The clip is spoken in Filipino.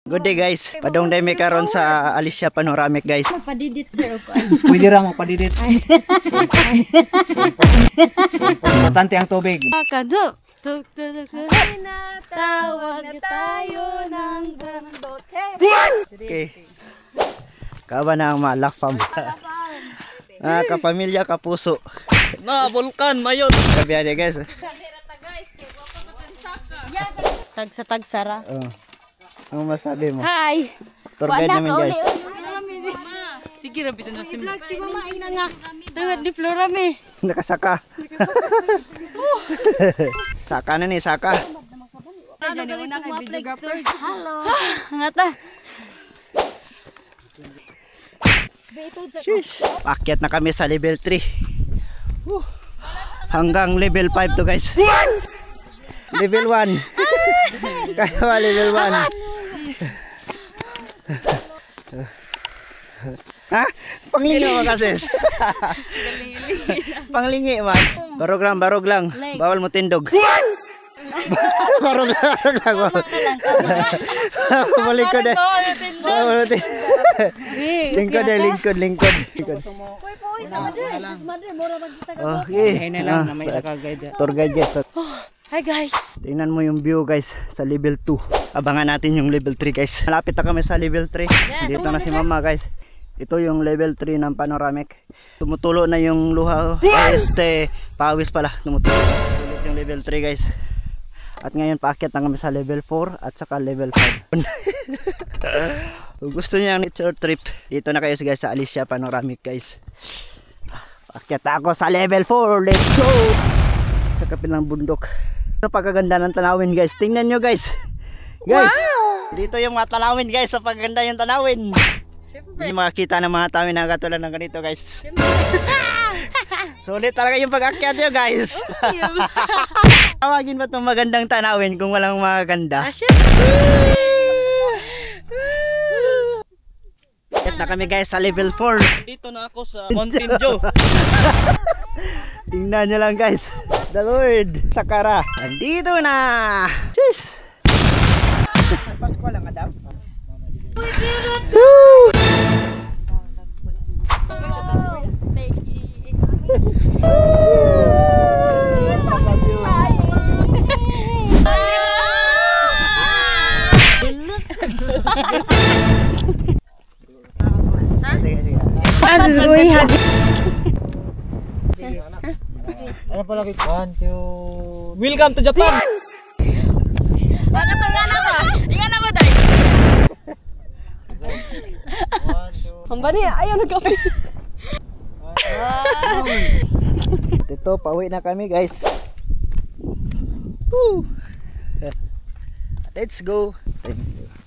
Good day guys. Padong day may karon sa Alicia Panoramic guys. Padidit sir ko. Pwede ra mo padidit. Importante ang tubig. Kado. Tawag na tayo ng bundok. Okay. Kawa na ang malakpam. Kapamilya, kapuso. Na Vulcan mayon. Kabiyan guys. Tagsara. Ano masabi mo? Hi. Tour guide namin guys. Sige ra biton si Mama. Si Mama ina nga. Tawad ni Flora me. Nakasaka. Saka na ni, saka. Hello. Ngata. Paakyat na kami sa level 3. Hanggang level 5 to guys. Level 1. Kaya level 1. Ha? Panglingi mo kasi. Panglingi man. Barog lang. Bawal mo tindog. Barog lang. Balik ko deh. Lingkod. Okay. Tour guide guys. Hi guys. Tingnan mo yung view guys sa level 2. Abangan natin yung level 3 guys. Malapit na kami sa level 3. Dito na si Mama guys. Ito yung level 3 ng panoramic. Tumutulo na yung luha. Pawis pala. Tumutulo. Sulit yung level 3 guys. At ngayon paakyat na kami sa level 4 at saka level 5. Kung gusto niyo ang nature trip, dito na kayo guys sa Alicia Panoramic guys. Paakyat ako sa level 4. Let's go! Sa kapilang bundok. Napakaganda ng tanawin guys. Tingnan nyo guys. Guys, wow! Dito yung mga tanawin guys. Sa paganda yung tanawin. Hindi makakita ng mga tanawin na katulad ng ganito guys. Sulit talaga yung pag-akyat nyo guys. Tawagin ba itong magandang tanawin kung walang maganda? Akyat na kami guys sa level 4. Dito na ako sa Mountain Joe. Tingnan nyo lang guys. The Lord Sakara. Nandito na. Cheers. Pasko lang madam. Ano pala kikan? Welcome to Japan. Ingat na ba day? Ang bani ayaw nagkape. Ito, pauwi na kami guys. Let's go. Thank you.